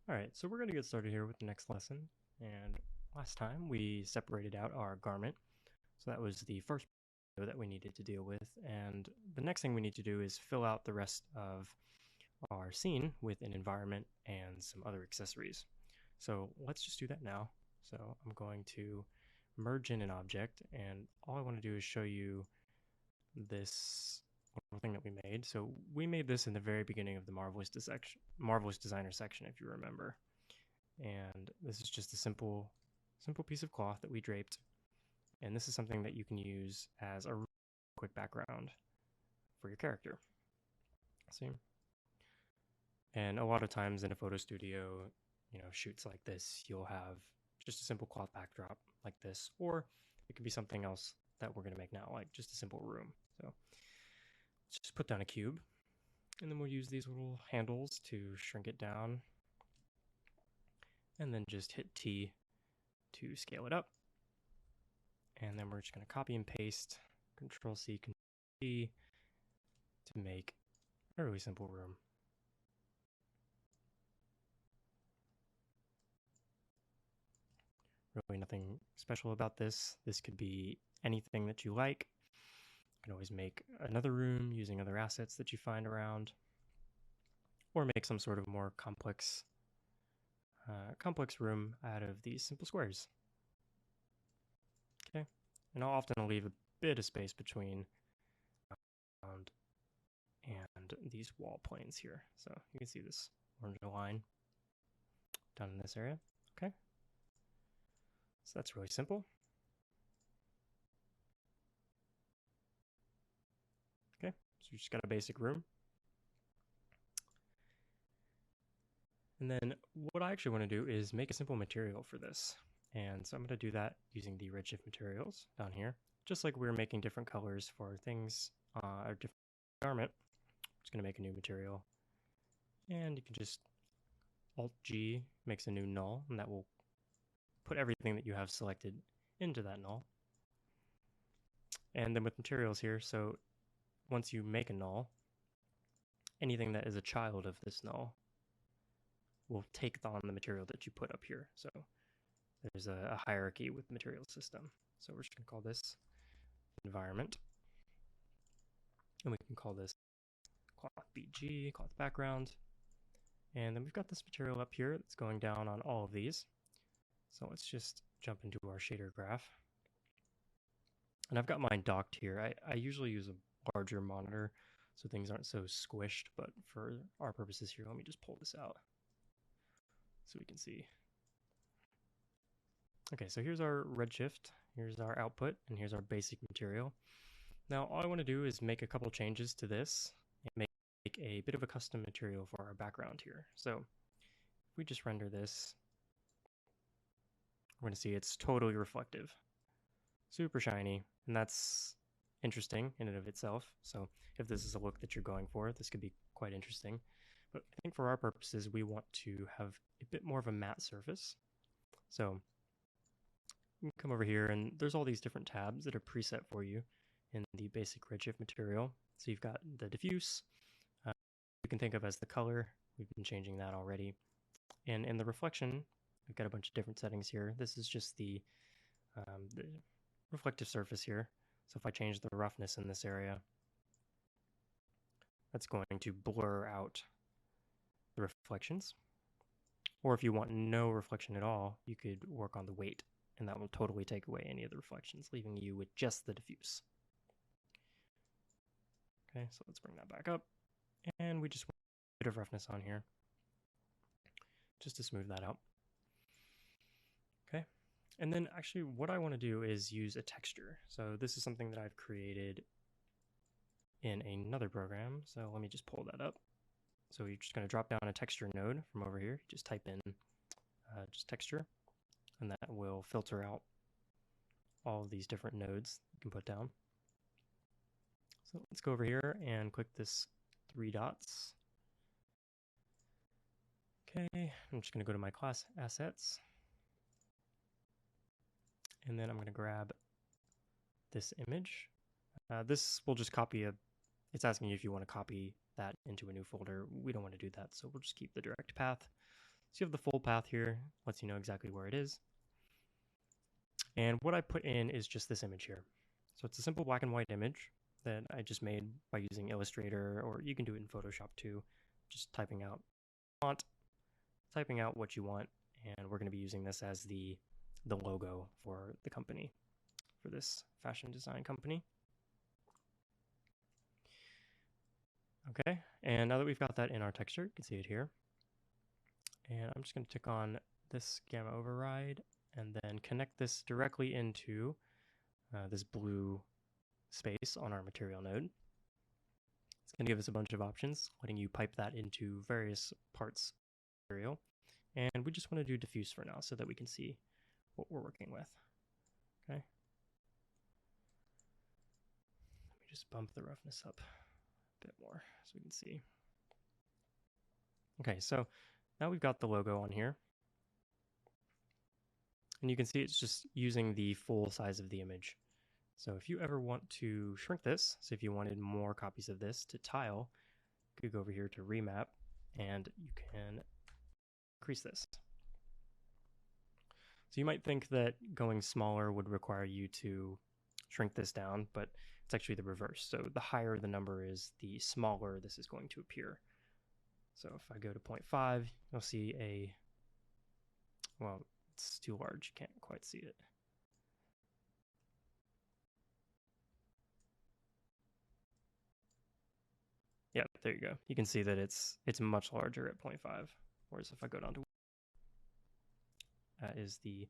Alright, so we're going to get started here with the next lesson. And last time we separated out our garment. So that was the first that we needed to deal with. And the next thing we need to do is fill out the rest of our scene with an environment and some other accessories. So let's just do that now. So I'm going to merge in an object, and all I want to do is show you this thing that we made. So we made this in the very beginning of the Marvelous Designer section, if you remember. And this is just a simple piece of cloth that we draped. And this is something that you can use as a quick background for your character. See? And a lot of times in a photo studio, shoots like this, you'll have just a simple cloth backdrop like this, or it could be something else that we're going to make now, like just a simple room. So let's just put down a cube, and then we'll use these little handles to shrink it down, and then just hit T to scale it up. And then we're just going to copy and paste, Control C, Control V, to make a really simple room. Really nothing special about this. This could be anything that you like. You can always make another room using other assets that you find around, or make some sort of more complex room out of these simple squares. Okay, and I'll often leave a bit of space between and these wall planes here. So you can see this orange line down in this area. Okay, so that's really simple. Okay, so you just got a basic room. And then what I actually want to do is make a simple material for this. And so I'm going to do that using the Redshift materials down here. Just like we were making different colors for things, or different garment, I'm just going to make a new material. And you can just Alt-G makes a new null, and that will put everything that you have selected into that null. And then with materials here, so once you make a null, anything that is a child of this null will take on the material that you put up here. So there's a hierarchy with the material system. So we're just going to call this environment. And we can call this cloth BG, cloth background. And then we've got this material up here that's going down on all of these. So let's just jump into our shader graph. And I've got mine docked here. I usually use a larger monitor so things aren't so squished, but for our purposes here, let me just pull this out so we can see. Okay, so here's our Redshift, here's our output, and here's our basic material. Now all I want to do is make a couple changes to this and make a bit of a custom material for our background here. So if we just render this, we're going to see it's totally reflective, super shiny, and that's interesting in and of itself. So if this is a look that you're going for, this could be quite interesting. But I think for our purposes, we want to have a bit more of a matte surface. So you can come over here, and there's all these different tabs that are preset for you in the basic Redshift material. So you've got the diffuse, you can think of as the color. We've been changing that already. And in the reflection, we've got a bunch of different settings here. This is just the reflective surface here. So if I change the roughness in this area, that's going to blur out the reflections. Or if you want no reflection at all, you could work on the weight, and that will totally take away any of the reflections, leaving you with just the diffuse. Okay, so let's bring that back up. And we just want a bit of roughness on here, just to smooth that out. Okay, and then actually what I want to do is use a texture. So this is something that I've created in another program. So let me just pull that up. So you're just going to drop down a texture node from over here. Just type in just texture, and that will filter out all of these different nodes you can put down. So let's go over here and click this 3 dots. Okay, I'm just going to go to my class assets. And then I'm going to grab this image. This will just copy a it's asking you if you want to copy that into a new folder. We don't want to do that, so we'll just keep the direct path. So you have the full path here, lets you know exactly where it is. And what I put in is just this image here. So it's a simple black and white image that I just made by using Illustrator, or you can do it in Photoshop too, just typing out what you want, and we're going to be using this as the logo for the company, for this fashion design company. Okay, and now that we've got that in our texture, you can see it here. And I'm just going to tick on this gamma override and then connect this directly into this blue space on our material node. It's going to give us a bunch of options, letting you pipe that into various parts of the material. And we just want to do diffuse for now so that we can see what we're working with. Okay. Let me just bump the roughness up a bit more so we can see. Okay, so now we've got the logo on here. And you can see it's just using the full size of the image. So if you ever want to shrink this, so if you wanted more copies of this to tile, you could go over here to remap and you can increase this. So you might think that going smaller would require you to shrink this down, but it's actually the reverse. So the higher the number is, the smaller this is going to appear. So if I go to 0.5, you'll see well, it's too large, you can't quite see it. Yeah, there you go. You can see that it's much larger at 0.5, whereas if I go down to, that is the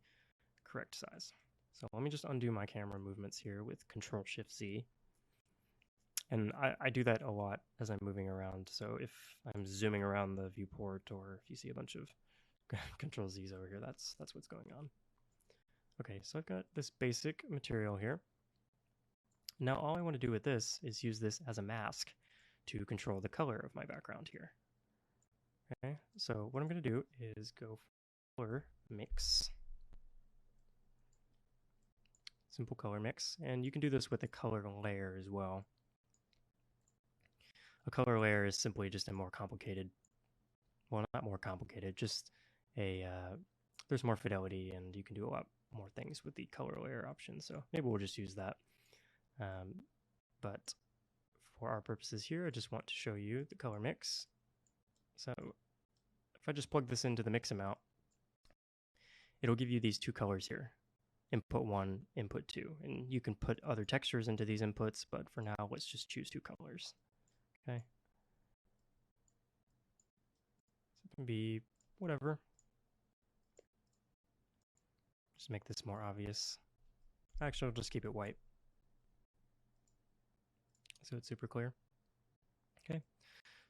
correct size. So let me just undo my camera movements here with Control-Shift-Z. And I do that a lot as I'm moving around. So if I'm zooming around the viewport, or if you see a bunch of Control-Z's over here, that's what's going on. Okay, so I've got this basic material here. Now all I want to do with this is use this as a mask to control the color of my background here. Okay, so what I'm going to do is go for color mix. Simple color mix, and you can do this with a color layer as well. A color layer is simply just a more complicated, well, not more complicated, just there's more fidelity and you can do a lot more things with the color layer option. So maybe we'll just use that. But for our purposes here, I just want to show you the color mix. So if I just plug this into the mix amount, it'll give you these two colors here, input 1, input 2. And you can put other textures into these inputs, but for now, let's just choose 2 colors. Okay. So it can be whatever. Just make this more obvious. Actually, I'll just keep it white, so it's super clear. Okay.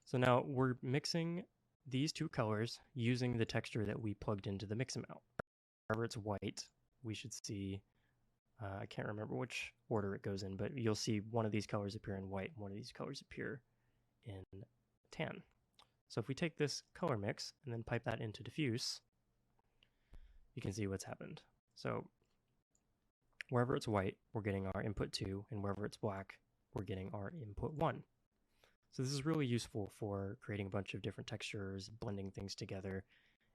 So now we're mixing these 2 colors using the texture that we plugged into the mix amount. Wherever it's white, we should see, I can't remember which order it goes in, but you'll see one of these colors appear in white, and one of these colors appear in tan. So if we take this color mix and then pipe that into diffuse, you can see what's happened. So wherever it's white, we're getting our input 2, and wherever it's black, we're getting our input 1. So this is really useful for creating a bunch of different textures, blending things together,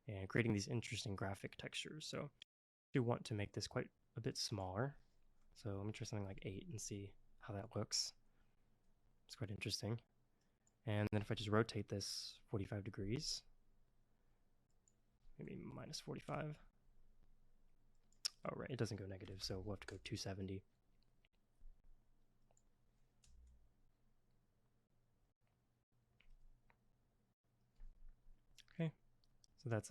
and creating these interesting graphic textures. So I do want to make this quite a bit smaller. So let me try something like 8 and see how that looks. It's quite interesting. And then if I just rotate this 45 degrees, maybe minus 45. Oh, right, it doesn't go negative, so we'll have to go 270. Okay, so that's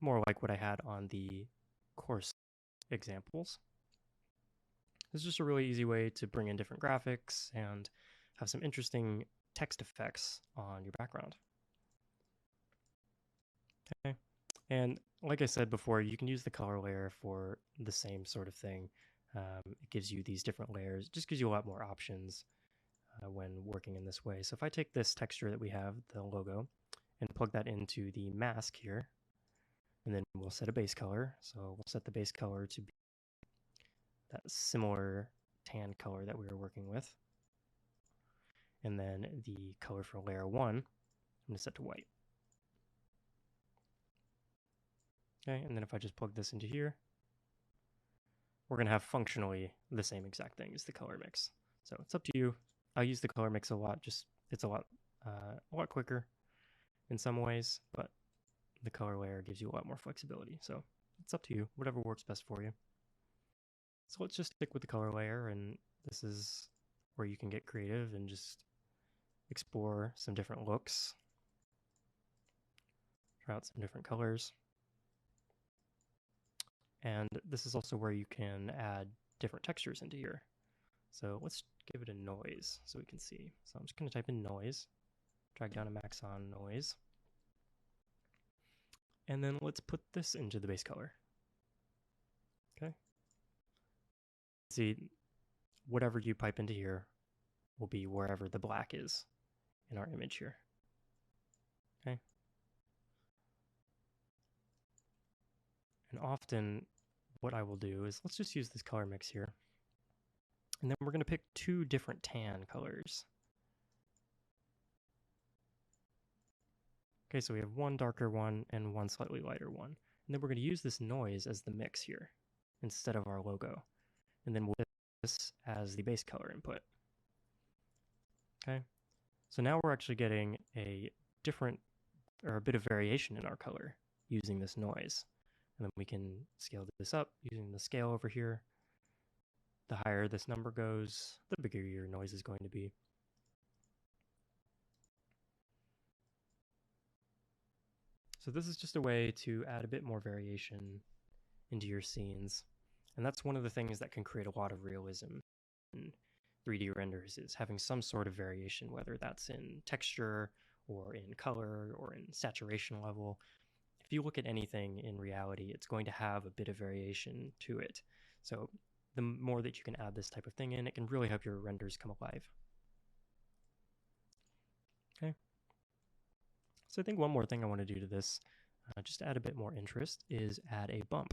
more like what I had on the course examples. This is just a really easy way to bring in different graphics and have some interesting text effects on your background. Okay, and like I said before, you can use the color layer for the same sort of thing. It gives you these different layers, just gives you a lot more options when working in this way. So if I take this texture that we have, the logo, and plug that into the mask here, and then we'll set a base color. So we'll set the base color to be that similar tan color that we were working with. And then the color for layer 1, I'm going to set to white. Okay, and then if I just plug this into here, we're going to have functionally the same exact thing as the color mix. So it's up to you. I use the color mix a lot, just it's a lot quicker in some ways, but the color layer gives you a lot more flexibility. So it's up to you, whatever works best for you. So let's just stick with the color layer, and this is where you can get creative and just explore some different looks. Try out some different colors. And this is also where you can add different textures into here. So let's give it a noise so we can see. So I'm just going to type in noise, drag down a max on noise, and then let's put this into the base color. Okay. See, whatever you pipe into here will be wherever the black is in our image here. Okay. And often what I will do is, let's just use this color mix here. And then we're going to pick 2 different tan colors. Okay, so we have one darker one and one slightly lighter one. And then we're going to use this noise as the mix here instead of our logo. And then we'll use this as the base color input. Okay, so now we're actually getting a different, or a bit of variation in our color using this noise. And then we can scale this up using the scale over here. The higher this number goes, the bigger your noise is going to be. So this is just a way to add a bit more variation into your scenes. And that's one of the things that can create a lot of realism in 3D renders, is having some sort of variation, whether that's in texture or in color or in saturation level. If you look at anything in reality, it's going to have a bit of variation to it. So the more that you can add this type of thing in, it can really help your renders come alive. Okay. So I think one more thing I want to do to this, just to add a bit more interest, is add a bump.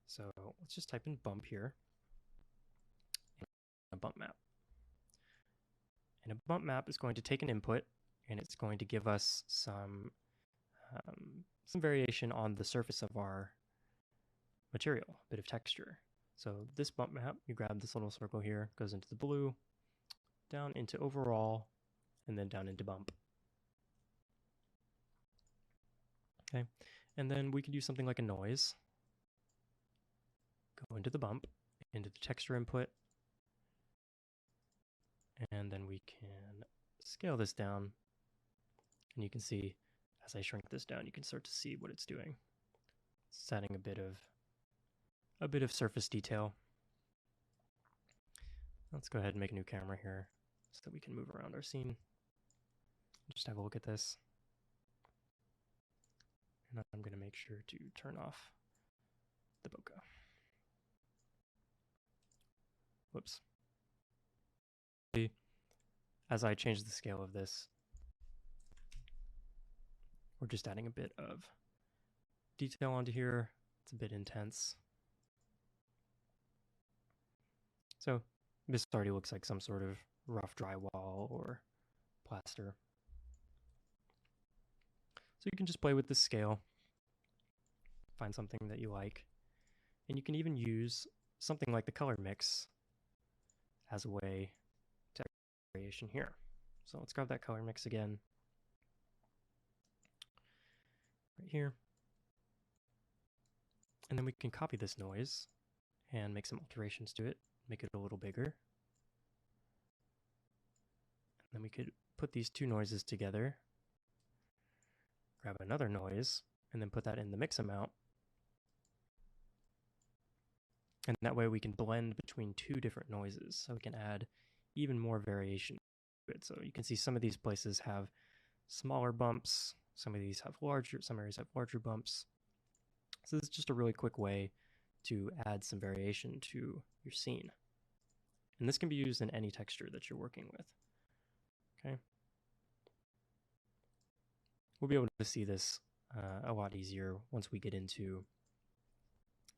So let's just type in bump here, and a bump map. And a bump map is going to take an input, and it's going to give us some variation on the surface of our material, a bit of texture. So this bump map, you grab this little circle here, goes into the blue, down into overall, and then down into bump. Okay, and then we could use something like a noise. Go into the bump, into the texture input, and then we can scale this down, and you can see as I shrink this down, you can start to see what it's doing. It's adding a bit of surface detail. Let's go ahead and make a new camera here so that we can move around our scene. Just have a look at this. And I'm going to make sure to turn off the bokeh. Whoops. As I change the scale of this, we're just adding a bit of detail onto here. It's a bit intense. So this already looks like some sort of rough drywall or plaster. So you can just play with the scale, find something that you like, and you can even use something like the color mix as a way to add variation here. So let's grab that color mix again, right here, and then we can copy this noise and make some alterations to it, make it a little bigger. And then we could put these 2 noises together, grab another noise, and then put that in the mix amount. And that way we can blend between 2 different noises, so we can add even more variation to it. So you can see some of these places have smaller bumps, some of these have larger, some areas have larger bumps. So this is just a really quick way to add some variation to your scene. And this can be used in any texture that you're working with. Okay. We'll be able to see this a lot easier once we get into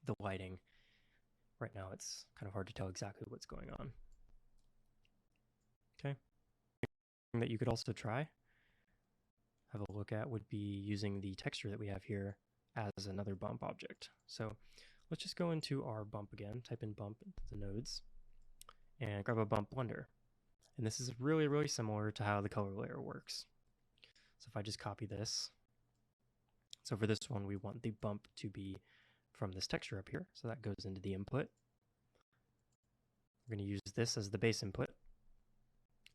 the lighting. Right now it's kind of hard to tell exactly what's going on. Okay. that you could also try, have a look at, would be using the texture that we have here as another bump object. So let's just go into our bump again, type in bump into the nodes, and grab a bump blender. And this is really, really similar to how the color layer works. So if I just copy this, so for this one, we want the bump to be from this texture up here. So that goes into the input. We're going to use this as the base input.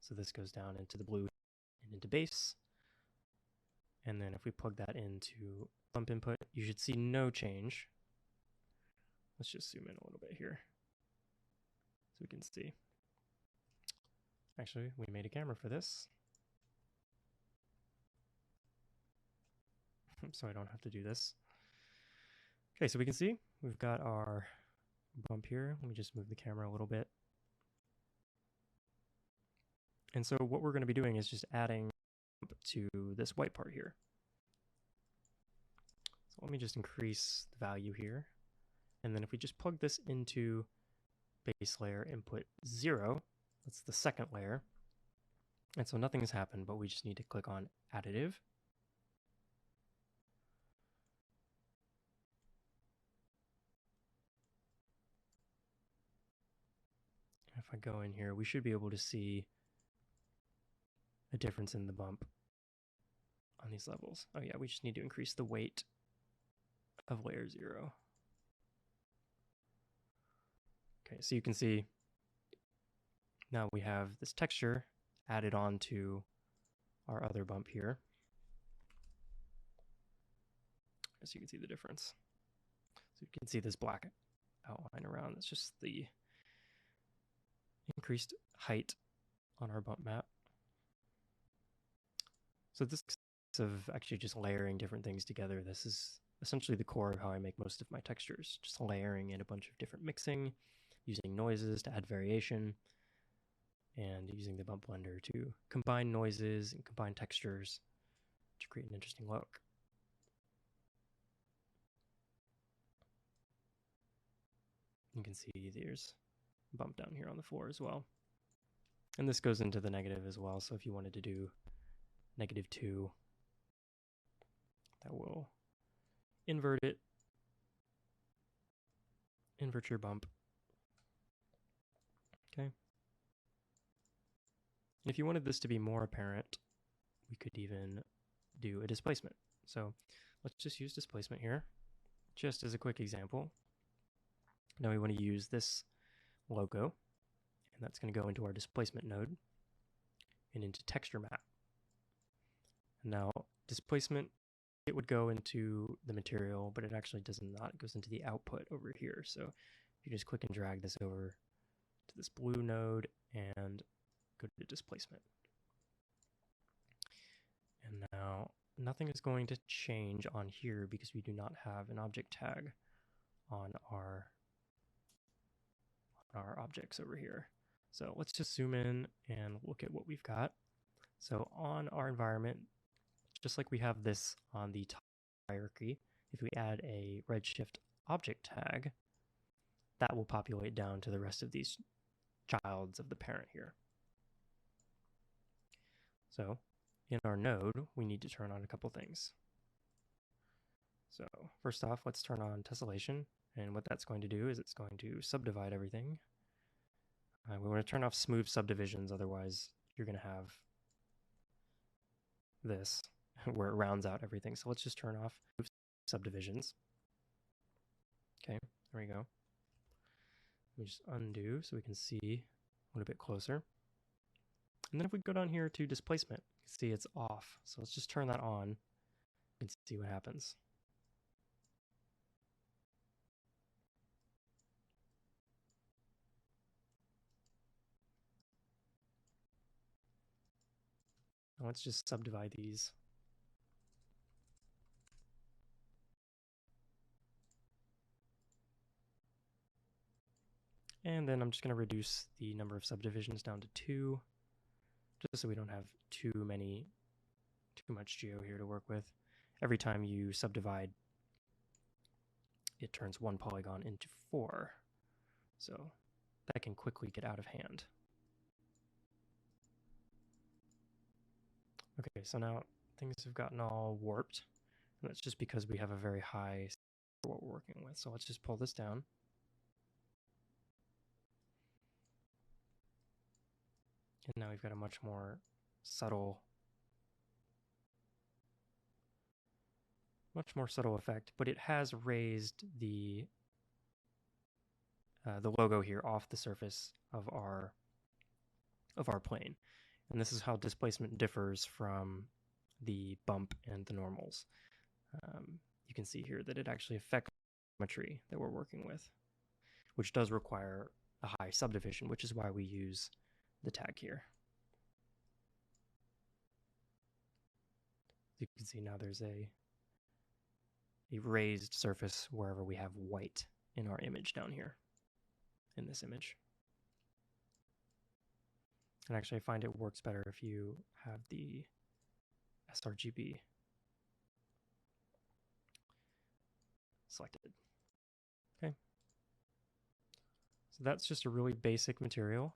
So this goes down into the blue and into base. And then if we plug that into bump input, you should see no change. Let's just zoom in a little bit here so we can see. Actually, we made a camera for this, so I don't have to do this. Okay, so we can see we've got our bump here. Let me just move the camera a little bit. And so what we're going to be doing is just adding to this white part here. So let me just increase the value here. And then if we just plug this into base layer input 0, that's the second layer. And so nothing has happened, but we just need to click on additive. If I go in here, we should be able to see a difference in the bump on these levels. Oh yeah, we just need to increase the weight of layer 0. Okay, so you can see now we have this texture added on to our other bump here. So you can see the difference. So you can see this black outline around. It's just the increased height on our bump map. So this of actually just layering different things together, this is essentially the core of how I make most of my textures, just layering in a bunch of different mixing, using noises to add variation, and using the bump blender to combine noises and combine textures to create an interesting look. You can see there's a bump down here on the floor as well. And this goes into the negative as well, so if you wanted to do -2, that will invert it, invert your bump. Okay. And if you wanted this to be more apparent, we could even do a displacement. So let's just use displacement here, just as a quick example. Now we want to use this logo, and that's going to go into our displacement node and into texture map. And now displacement, it would go into the material, but it actually does not. It goes into the output over here. So you just click and drag this over to this blue node and go to displacement. And now nothing is going to change on here because we do not have an object tag on our objects over here. So let's just zoom in and look at what we've got. So on our environment, just like we have this on the top hierarchy, if we add a Redshift object tag, that will populate down to the rest of these childs of the parent here. So in our node, we need to turn on a couple things. So first off, let's turn on tessellation. And what that's going to do is it's going to subdivide everything. We want to turn off smooth subdivisions, otherwise you're going to have this where it rounds out everything. So let's just turn off subdivisions. Okay, there we go. Let me just undo so we can see a little bit closer. And then if we go down here to displacement, you can see it's off. So let's just turn that on and see what happens. Now let's just subdivide these. And then I'm just going to reduce the number of subdivisions down to 2, just so we don't have too much geo here to work with. Every time you subdivide, it turns 1 polygon into 4. So that can quickly get out of hand. Okay, so now things have gotten all warped, and that's just because we have a very high for what we're working with. So let's just pull this down. And now we've got a much more subtle effect, but it has raised the logo here off the surface of our plane. And this is how displacement differs from the bump and the normals. You can see here that it actually affects the geometry that we're working with, which does require a high subdivision, which is why we use the tag here. You can see now there's a raised surface wherever we have white in our image down here, in this image. And actually I find it works better if you have the sRGB selected. Okay. So that's just a really basic material.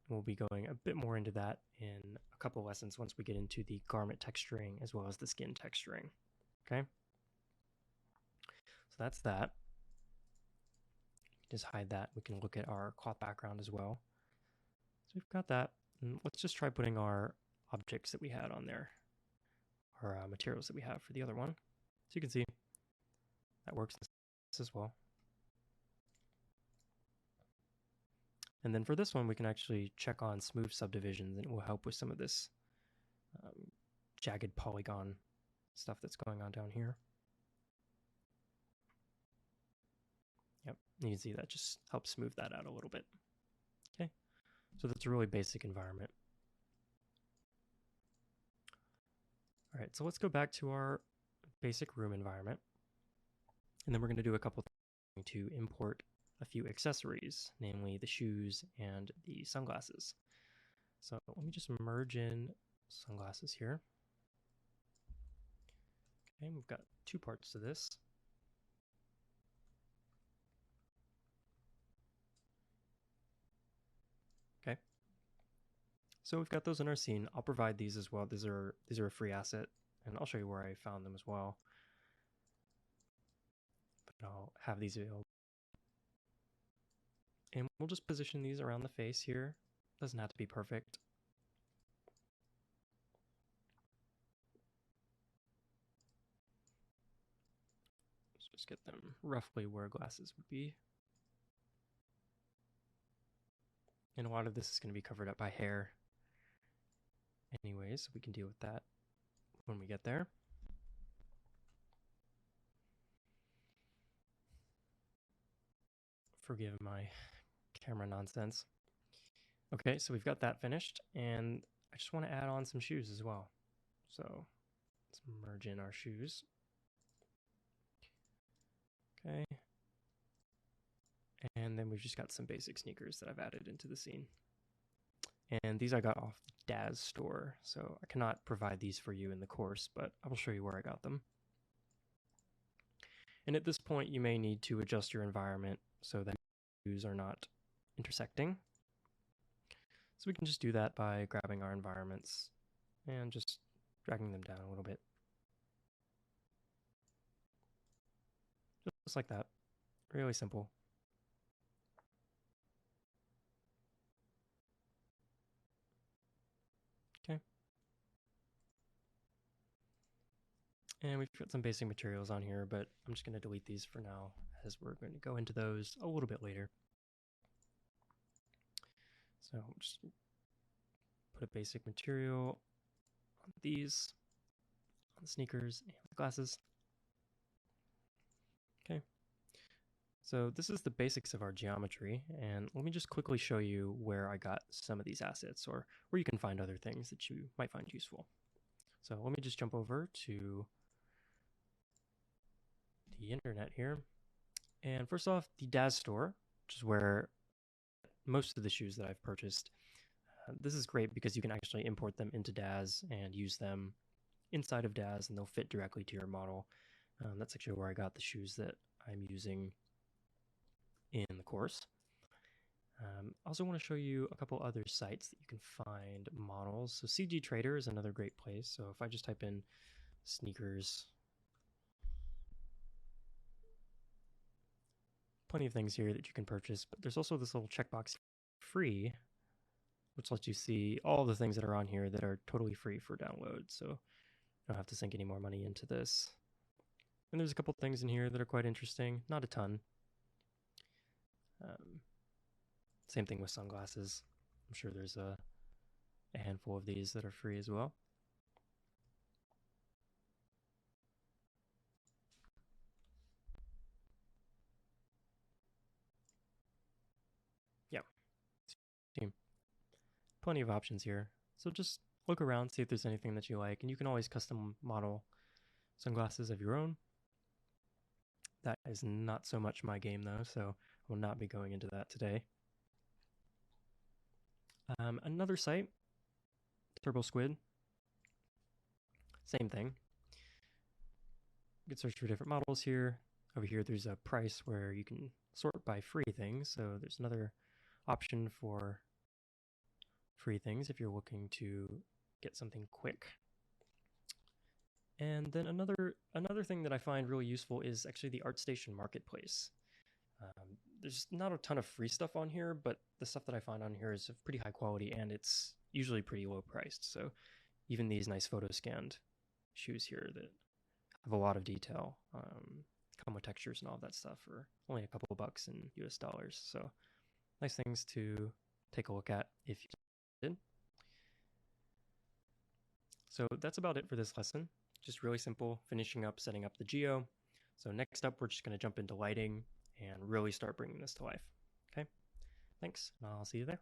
We'll be going a bit more into that in a couple lessons once we get into the garment texturing as well as the skin texturing. Okay. So that's that. Just hide that. We can look at our cloth background as well. So we've got that. And let's just try putting our objects that we had on there, our materials that we have for the other one. So you can see that works as well. And then for this one, we can actually check on smooth subdivisions, and it will help with some of this jagged polygon stuff that's going on down here. Yep, you can see that just helps smooth that out a little bit. Okay, so that's a really basic environment. All right, so let's go back to our basic room environment. And then we're going to do a couple things to import a few accessories, namely the shoes and the sunglasses. So let me just merge in sunglasses here. Okay, we've got two parts to this. Okay. So we've got those in our scene. I'll provide these as well. These are a free asset, and I'll show you where I found them as well. But I'll have these available. And we'll just position these around the face here. Doesn't have to be perfect. Let's just get them roughly where glasses would be. And a lot of this is going to be covered up by hair anyways, so we can deal with that when we get there. Forgive my camera nonsense. Okay, so we've got that finished, and I just want to add on some shoes as well. So let's merge in our shoes. Okay. And then we've just got some basic sneakers that I've added into the scene. And these I got off the Daz store, so I cannot provide these for you in the course, but I will show you where I got them. And at this point, you may need to adjust your environment so that shoes are not intersecting. So we can just do that by grabbing our environments and just dragging them down a little bit. Just like that. Really simple. Okay. And we've got some basic materials on here, but I'm just going to delete these for now, as we're going to go into those a little bit later. So just put a basic material on these, on the sneakers and the glasses. Okay. So this is the basics of our geometry, and let me just quickly show you where I got some of these assets, or where you can find other things that you might find useful. So let me just jump over to the internet here. And first off, the Daz store, which is where most of the shoes that I've purchased. This is great because you can actually import them into Daz and use them inside of Daz, and they'll fit directly to your model. That's actually where I got the shoes that I'm using in the course. I also want to show you a couple other sites that you can find models. So CG Trader is another great place. So if I just type in sneakers, plenty of things here that you can purchase, but there's also this little checkbox free, which lets you see all the things that are on here that are totally free for download. So you don't have to sink any more money into this. And there's a couple things in here that are quite interesting, not a ton. Same thing with sunglasses. I'm sure there's a handful of these that are free as well. Yeah, plenty of options here. So just look around, see if there's anything that you like, and you can always custom model sunglasses of your own. That is not so much my game though, so I will not be going into that today. Another site, TurboSquid, same thing. You can search for different models here. Over here, there's a price where you can sort by free things. So there's another option for free things if you're looking to get something quick. And then another thing that I find really useful is actually the ArtStation Marketplace. There's not a ton of free stuff on here, but the stuff that I find on here is of pretty high quality and it's usually pretty low priced. So even these nice photo scanned shoes here that have a lot of detail, come with textures and all that stuff for only a couple of bucks in US dollars. So nice things to take a look at if you did. So that's about it for this lesson. Just really simple, finishing up setting up the geo. So next up, we're just going to jump into lighting and really start bringing this to life. Okay, thanks, and I'll see you there.